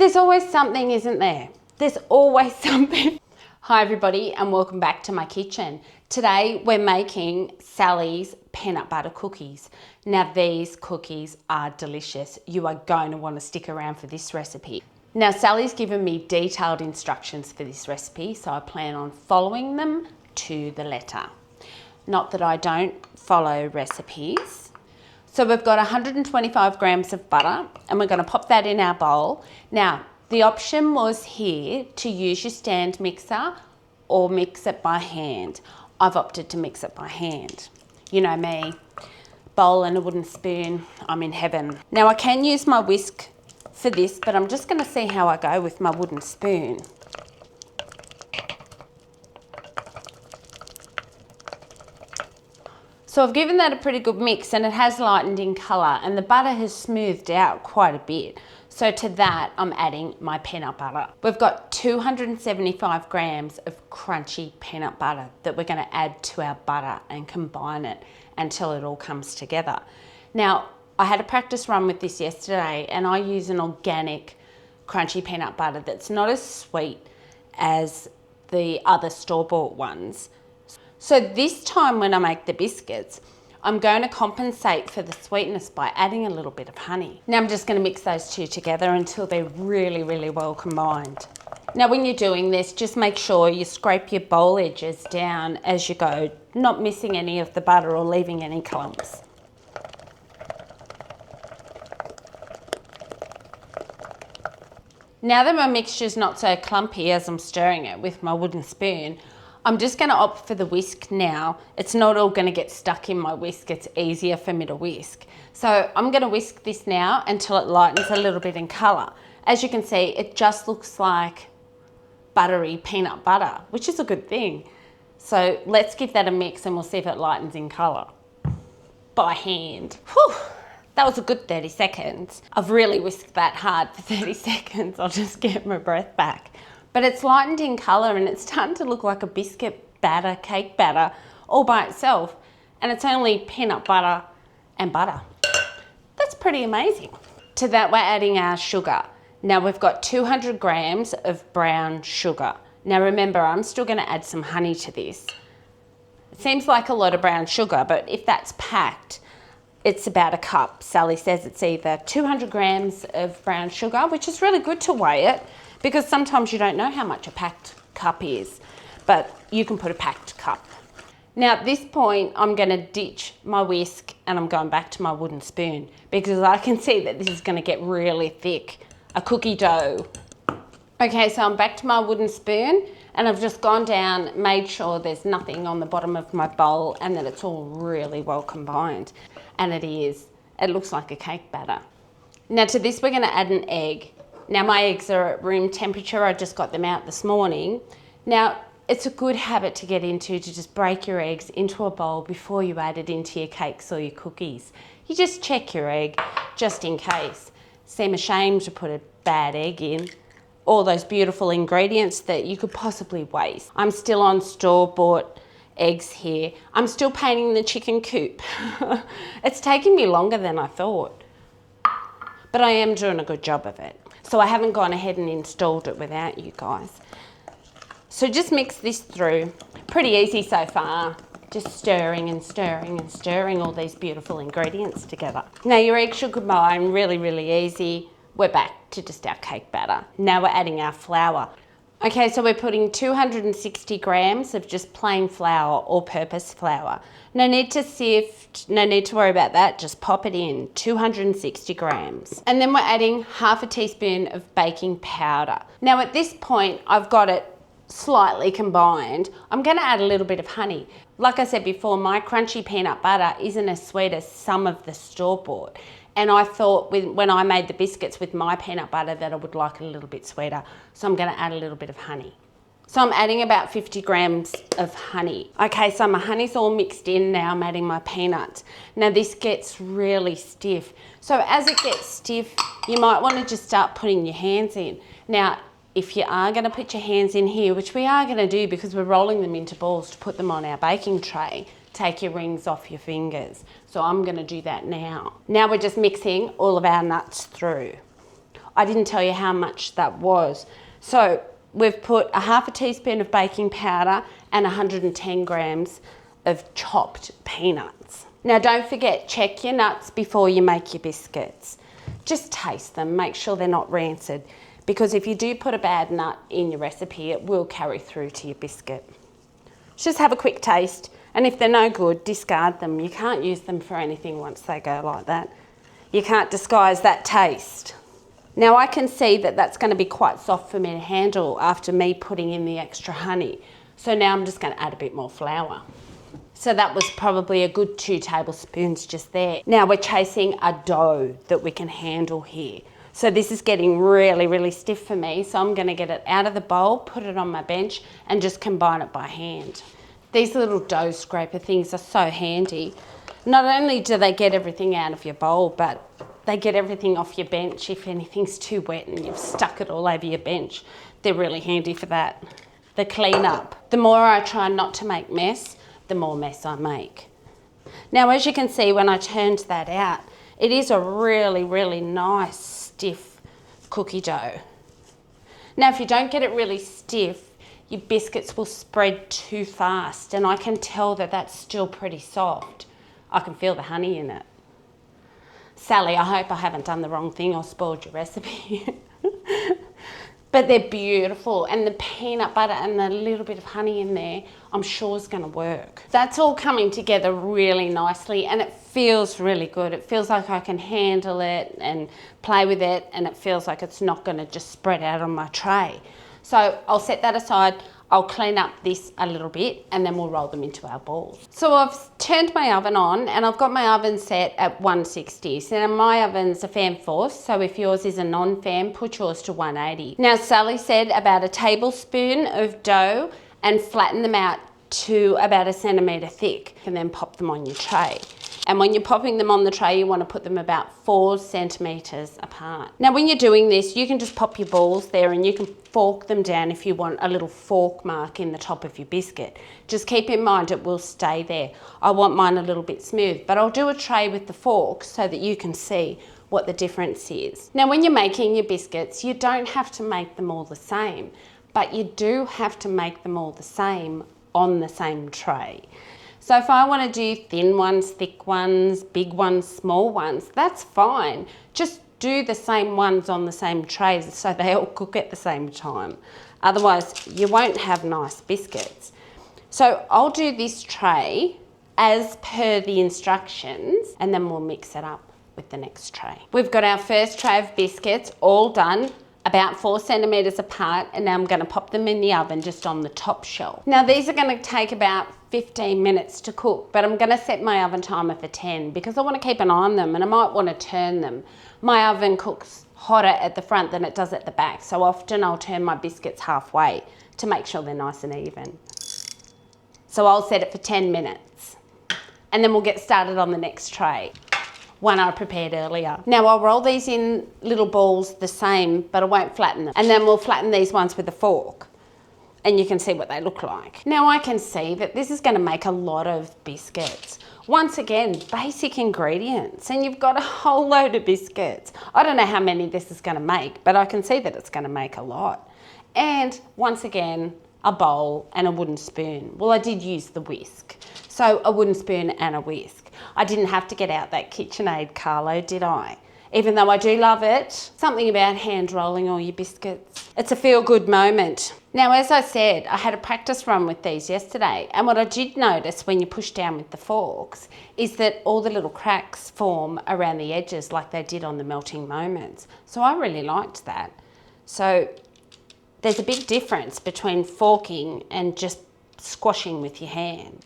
There's always something, isn't there? There's always something. Hi everybody and welcome back to my kitchen. Today we're making Sally's peanut butter cookies. Now these cookies are delicious. You are going to want to stick around for this recipe. Now Sally's given me detailed instructions for this recipe, so I plan on following them to the letter. Not that I don't follow recipes. So we've got 125 grams of butter and we're going to pop that in our bowl. Now, the option was here to use your stand mixer or mix it by hand. I've opted to mix it by hand. You know me, bowl and a wooden spoon, I'm in heaven. Now I can use my whisk for this, but I'm just going to see how I go with my wooden spoon. So I've given that a pretty good mix and it has lightened in colour and the butter has smoothed out quite a bit. So to that, I'm adding my peanut butter. We've got 275 grams of crunchy peanut butter that we're going to add to our butter and combine it until it all comes together. Now, I had a practice run with this yesterday and I use an organic crunchy peanut butter that's not as sweet as the other store-bought ones. So this time when I make the biscuits, I'm going to compensate for the sweetness by adding a little bit of honey. Now I'm just going to mix those two together until they're really, really well combined. Now when you're doing this, just make sure you scrape your bowl edges down as you go, not missing any of the butter or leaving any clumps. Now that my mixture's not so clumpy as I'm stirring it with my wooden spoon, I'm just going to opt for the whisk now. It's not all going to get stuck in my whisk. It's easier for me to whisk. So I'm going to whisk this now until it lightens a little bit in colour. As you can see, it just looks like buttery peanut butter, which is a good thing. So let's give that a mix and we'll see if it lightens in colour. By hand. Whew. That was a good 30 seconds. I've really whisked that hard for 30 seconds. I'll just get my breath back. But it's lightened in colour and it's starting to look like a biscuit batter, cake batter, all by itself. And it's only peanut butter and butter. That's pretty amazing. To that we're adding our sugar. Now we've got 200 grams of brown sugar. Now remember, I'm still going to add some honey to this. It seems like a lot of brown sugar, but if that's packed, it's about a cup. Sally says it's either 200 grams of brown sugar, which is really good to weigh it, because sometimes you don't know how much a packed cup is, but you can put a packed cup. Now at this point, I'm going to ditch my whisk and I'm going back to my wooden spoon because I can see that this is going to get really thick, a cookie dough. Okay, so I'm back to my wooden spoon and I've just gone down, made sure there's nothing on the bottom of my bowl and that it's all really well combined. And it is. It looks like a cake batter. Now to this, we're going to add an egg. Now my eggs are at room temperature. I just got them out this morning. Now it's a good habit to get into to just break your eggs into a bowl before you add it into your cakes or your cookies. You just check your egg just in case. Seem ashamed to put a bad egg in. All those beautiful ingredients that you could possibly waste. I'm still on store-bought eggs here. I'm still painting the chicken coop. It's taking me longer than I thought, but I am doing a good job of it. So I haven't gone ahead and installed it without you guys. So just mix this through. Pretty easy so far. Just stirring and stirring and stirring all these beautiful ingredients together. Now your eggs should combine really, really easy. We're back to just our cake batter. Now we're adding our flour. Okay, so we're putting 260 grams of just plain flour, all-purpose flour. No need to sift, no need to worry about that, just pop it in, 260 grams. And then we're adding half a teaspoon of baking powder. Now at this point, I've got it slightly combined. I'm gonna add a little bit of honey. Like I said before, my crunchy peanut butter isn't as sweet as some of the store-bought. And I thought when I made the biscuits with my peanut butter that I would like it a little bit sweeter. So I'm going to add a little bit of honey. So I'm adding about 50 grams of honey. Okay, so my honey's all mixed in now. I'm adding my peanuts. Now this gets really stiff. So as it gets stiff, you might want to just start putting your hands in. Now, if you are going to put your hands in here, which we are going to do because we're rolling them into balls to put them on our baking tray, take your rings off your fingers. So I'm going to do that now. Now we're just mixing all of our nuts through. I didn't tell you how much that was. So we've put a half a teaspoon of baking powder and 110 grams of chopped peanuts. Now don't forget, check your nuts before you make your biscuits. Just taste them, make sure they're not rancid, because if you do put a bad nut in your recipe, it will carry through to your biscuit. Just have a quick taste, and if they're no good, discard them. You can't use them for anything once they go like that. You can't disguise that taste. Now I can see that that's going to be quite soft for me to handle after me putting in the extra honey. So now I'm just going to add a bit more flour. So that was probably a good 2 tablespoons just there. Now we're chasing a dough that we can handle here. So this is getting really, really stiff for me. So I'm going to get it out of the bowl, put it on my bench and just combine it by hand. These little dough scraper things are so handy. Not only do they get everything out of your bowl, but they get everything off your bench if anything's too wet and you've stuck it all over your bench. They're really handy for that. The clean up. The more I try not to make mess, the more mess I make. Now, as you can see, when I turned that out, it is a really, really nice, stiff cookie dough. Now, if you don't get it really stiff, your biscuits will spread too fast, and I can tell that that's still pretty soft. I can feel the honey in it. Sally, I hope I haven't done the wrong thing or spoiled your recipe. But they're beautiful, and the peanut butter and the little bit of honey in there, I'm sure is going to work. That's all coming together really nicely, and it feels really good. It feels like I can handle it and play with it, and it feels like it's not going to just spread out on my tray. So I'll set that aside. I'll clean up this a little bit and then we'll roll them into our balls. So I've turned my oven on and I've got my oven set at 160. So now my oven's a fan force, so if yours is a non-fan, put yours to 180. Now Sally said about a tablespoon of dough and flatten them out to about 1 centimetre thick and then pop them on your tray. And when you're popping them on the tray, you want to put them about 4 centimetres apart. Now when you're doing this, you can just pop your balls there and you can fork them down if you want a little fork mark in the top of your biscuit. Just keep in mind it will stay there. I want mine a little bit smooth, but I'll do a tray with the fork so that you can see what the difference is. Now when you're making your biscuits, you don't have to make them all the same, but you do have to make them all the same on the same tray. So if I want to do thin ones, thick ones, big ones, small ones, that's fine. Just do the same ones on the same trays so they all cook at the same time. Otherwise, you won't have nice biscuits. So I'll do this tray as per the instructions and then we'll mix it up with the next tray. We've got our first tray of biscuits all done, about 4 centimetres apart, and now I'm going to pop them in the oven just on the top shelf. Now these are going to take about 15 minutes to cook, but I'm going to set my oven timer for 10 because I want to keep an eye on them and I might want to turn them. My oven cooks hotter at the front than it does at the back, so often I'll turn my biscuits halfway to make sure they're nice and even. So I'll set it for 10 minutes and then we'll get started on the next tray, one I prepared earlier. Now I'll roll these in little balls the same, but I won't flatten them. And then we'll flatten these ones with a fork and you can see what they look like. Now I can see that this is going to make a lot of biscuits. Once again, basic ingredients, and you've got a whole load of biscuits. I don't know how many this is going to make, but I can see that it's going to make a lot. And once again, a bowl and a wooden spoon. Well, I did use the whisk. So a wooden spoon and a whisk. I didn't have to get out that KitchenAid, Carlo, did I? Even though I do love it, something about hand rolling all your biscuits. It's a feel-good moment. Now, as I said, I had a practice run with these yesterday, and what I did notice when you push down with the forks is that all the little cracks form around the edges like they did on the melting moments. So I really liked that. So there's a big difference between forking and just squashing with your hand.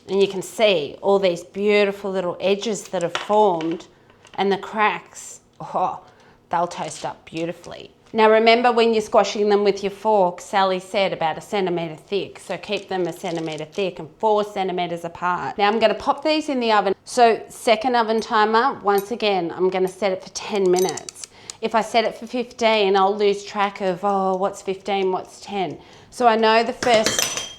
And you can see all these beautiful little edges that have formed and the cracks, oh, they'll toast up beautifully. Now remember when you're squashing them with your fork, Sally said about 1 centimetre thick, so keep them 1 centimetre thick and 4 centimetres apart. Now I'm going to pop these in the oven. So second oven timer, once again, I'm going to set it for 10 minutes. If I set it for 15, I'll lose track of, oh, what's 15, what's 10. So I know the first...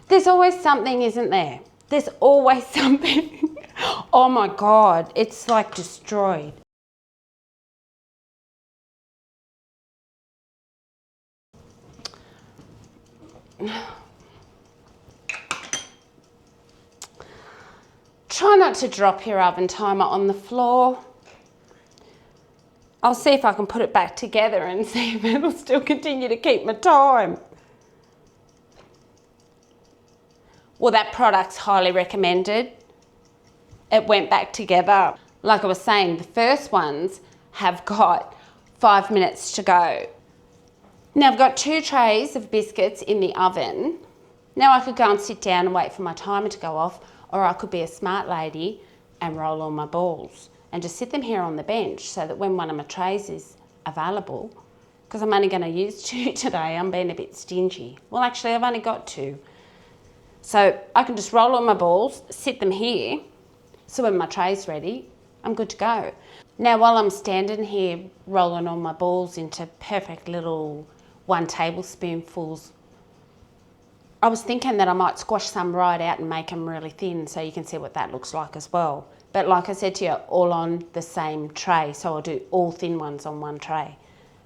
There's always something, isn't there? There's always something. Oh my God, it's like destroyed. Try not to drop your oven timer on the floor. I'll see if I can put it back together and see if it'll still continue to keep my time. Well, that product's highly recommended. It went back together. Like I was saying, the first ones have got 5 minutes to go. Now I've got 2 trays of biscuits in the oven. Now I could go and sit down and wait for my timer to go off, or I could be a smart lady and roll all my balls and just sit them here on the bench so that when one of my trays is available, because I'm only going to use 2 today, I'm being a bit stingy. Well, actually, I've only got 2. So I can just roll all my balls, sit them here, so when my tray's ready, I'm good to go. Now, while I'm standing here rolling all my balls into perfect little 1 tablespoonfuls, I was thinking that I might squash some right out and make them really thin so you can see what that looks like as well. But like I said to you, all on the same tray. So I'll do all thin ones on 1 tray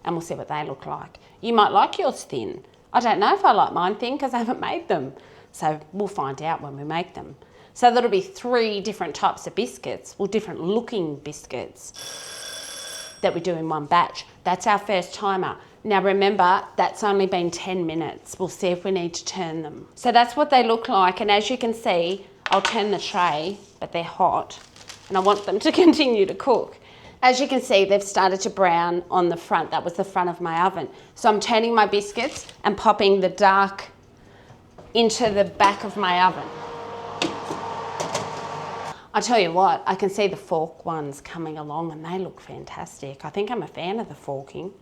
and we'll see what they look like. You might like yours thin. I don't know if I like mine thin because I haven't made them. So we'll find out when we make them. So that'll be 3 different types of biscuits, well, different looking biscuits that we do in 1 batch. That's our first timer. Now remember, that's only been 10 minutes. We'll see if we need to turn them. So that's what they look like. And as you can see, I'll turn the tray, but they're hot and I want them to continue to cook. As you can see, they've started to brown on the front. That was the front of my oven. So I'm turning my biscuits and popping the dark into the back of my oven. I tell you what, I can see the fork ones coming along and they look fantastic. I think I'm a fan of the forking.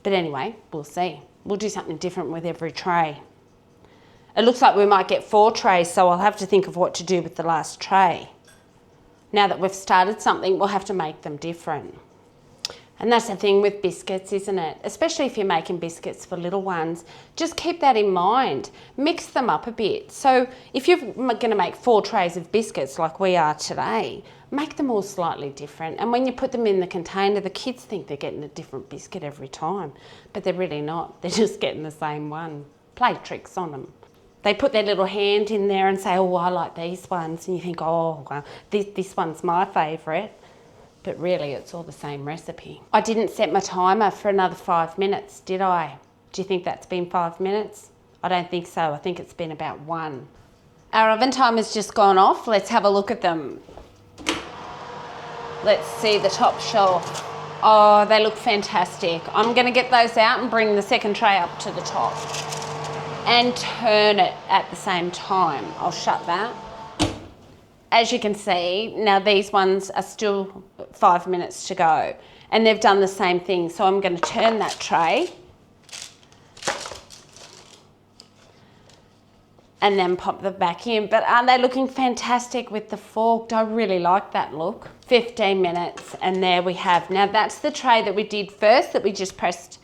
But anyway, we'll see. We'll do something different with every tray. It looks like we might get 4 trays, so I'll have to think of what to do with the last tray. Now that we've started something, we'll have to make them different. And that's the thing with biscuits, isn't it? Especially if you're making biscuits for little ones, just keep that in mind. Mix them up a bit. So if you're going to make 4 trays of biscuits like we are today, make them all slightly different. And when you put them in the container, the kids think they're getting a different biscuit every time, but they're really not. They're just getting the same one. Play tricks on them. They put their little hand in there and say, oh, I like these ones. And you think, oh, well, this one's my favourite. But really, it's all the same recipe. I didn't set my timer for another 5 minutes, did I? Do you think that's been 5 minutes? I don't think so. I think it's been about 1. Our oven timer's just gone off. Let's have a look at them. Let's see the top shelf. Oh, they look fantastic. I'm going to get those out and bring the second tray up to the top and turn it at the same time. I'll shut that. As you can see, now these ones are still 5 minutes to go and they've done the same thing. So I'm going to turn that tray and then pop them back in. But aren't they looking fantastic with the fork? I really like that look. 15 minutes and there we have. Now that's the tray that we did first that we just pressed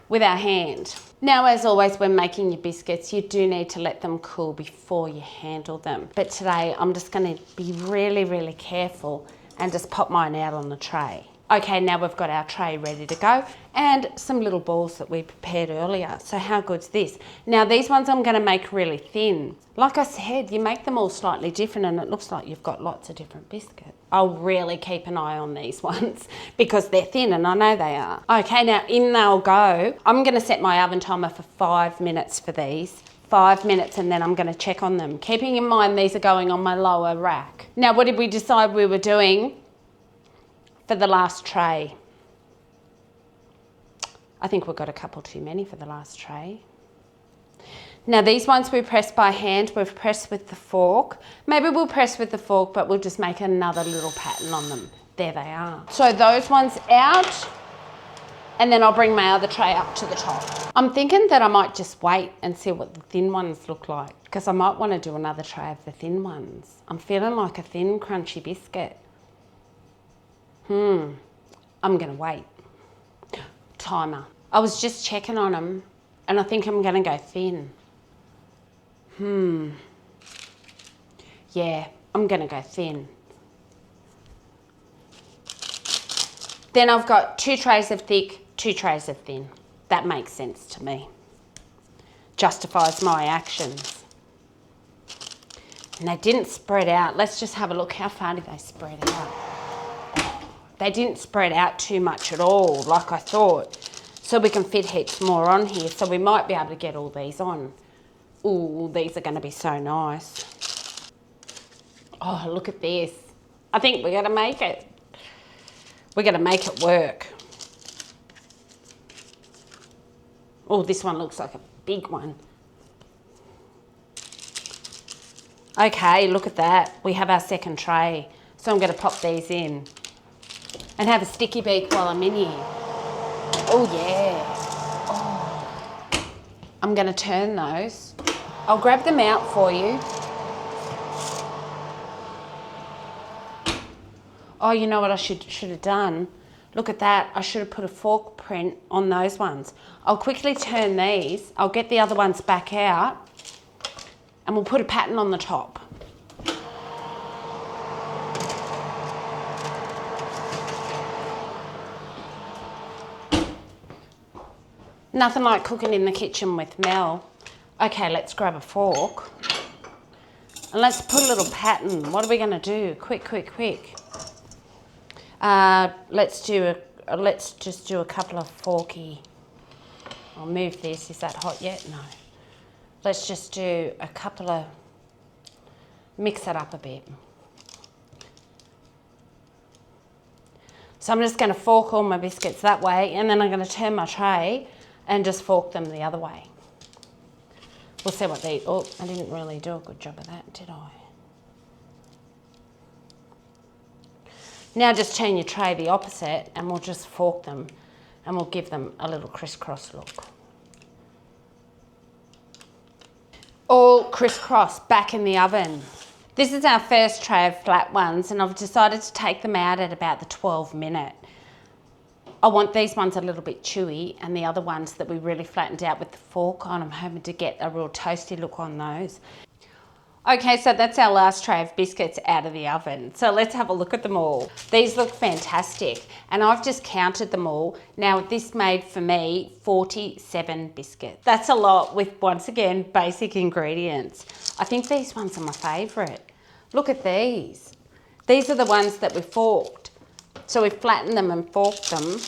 with our hand. Now, as always, when making your biscuits, you do need to let them cool before you handle them. But today, I'm just going to be really, really careful and just pop mine out on the tray. Okay, now we've got our tray ready to go and some little balls that we prepared earlier. So how good's this? Now, these ones I'm going to make really thin. Like I said, you make them all slightly different and it looks like you've got lots of different biscuits. I'll really keep an eye on these ones because they're thin and I know they are. Okay, now in they'll go. I'm going to set my oven timer for 5 minutes for these. 5 minutes and then I'm going to check on them. Keeping in mind these are going on my lower rack. Now, what did we decide we were doing for the last tray? I think we've got a couple too many for the last tray. Now these ones we press by hand, we've pressed with the fork. Maybe we'll press with the fork, but we'll just make another little pattern on them. There they are. So those ones out, and then I'll bring my other tray up to the top. I'm thinking that I might just wait and see what the thin ones look like, because I might want to do another tray of the thin ones. I'm feeling like a thin, crunchy biscuit. I'm gonna wait. Timer. I was just checking on them and I think I'm gonna go thin. Yeah, I'm gonna go thin. Then I've got 2 trays of thick, 2 trays of thin. That makes sense to me. justifies my actions. And they didn't spread out. Let's just have a look. How far did they spread out? They didn't spread out too much at all, like I thought. So we can fit heaps more on here. So we might be able to get all these on. Ooh, these are going to be so nice. Oh, look at this. I think we're going to make it. We're going to make it work. Oh, this one looks like a big one. Okay, look at that. We have our second tray. So I'm going to pop these in and have a sticky beak while I'm in here. Oh, yeah. Oh. I'm going to turn those. I'll grab them out for you. Oh, you know what I should have done? Look at that. I should have put a fork print on those ones. I'll quickly turn these. I'll get the other ones back out and we'll put a pattern on the top. Nothing like cooking in the kitchen with Mel. Okay, let's grab a fork and let's put a little pattern. What are we going to do? Quick, quick, quick. Let's just do a couple of forky. I'll move this. Is that hot yet? No. Let's just do a couple of, mix it up a bit. So I'm just going to fork all my biscuits that way, and then I'm going to turn my tray and just fork them the other way. We'll see what they, oh, I didn't really do a good job of that, did I? Now just turn your tray the opposite and we'll just fork them and we'll give them a little crisscross look. All crisscross back in the oven. This is our first tray of flat ones and I've decided to take them out at about the 12-minute. I want these ones a little bit chewy and the other ones that we really flattened out with the fork on. I'm hoping to get a real toasty look on those. Okay, so that's our last tray of biscuits out of the oven. So let's have a look at them all. These look fantastic and I've just counted them all. Now this made for me 47 biscuits. That's a lot with, once again, basic ingredients. I think these ones are my favourite. Look at these. These are the ones that we forked. So we flattened them and forked them.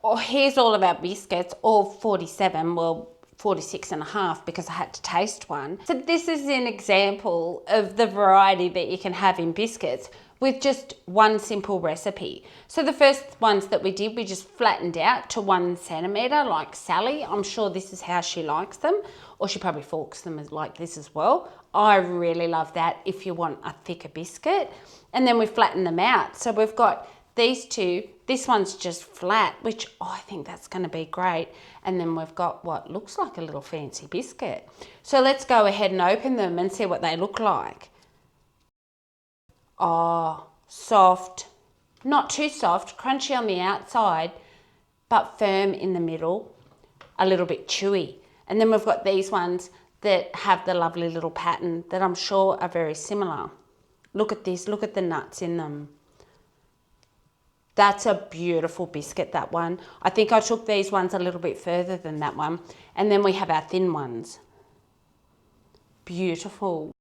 Oh, here's all of our biscuits, all 47, well, 46 and a half because I had to taste one. So this is an example of the variety that you can have in biscuits with just one simple recipe. So the first ones that we did, we just flattened out to 1 centimetre like Sally. I'm sure this is how she likes them, or she probably forks them like this as well. I really love that if you want a thicker biscuit. And then we flatten them out. So we've got these two, this one's just flat, which I think that's going to be great. And then we've got what looks like a little fancy biscuit. So let's go ahead and open them and see what they look like. Oh, soft, not too soft, crunchy on the outside, but firm in the middle, a little bit chewy. And then we've got these ones that have the lovely little pattern that I'm sure are very similar. Look at this, look at the nuts in them. That's a beautiful biscuit, that one. I think I took these ones a little bit further than that one. And then we have our thin ones. Beautiful.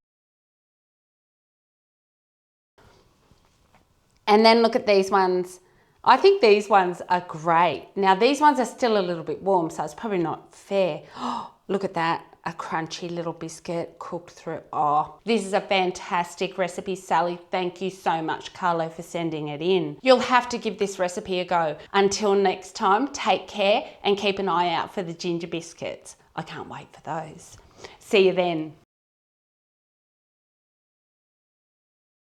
And then look at these ones. I think these ones are great. Now these ones are still a little bit warm, so it's probably not fair. Oh, look at that. A crunchy little biscuit cooked through. Oh, this is a fantastic recipe, Sally. Thank you so much, Carlo, for sending it in. You'll have to give this recipe a go. Until next time, take care and keep an eye out for the ginger biscuits. I can't wait for those. See you then.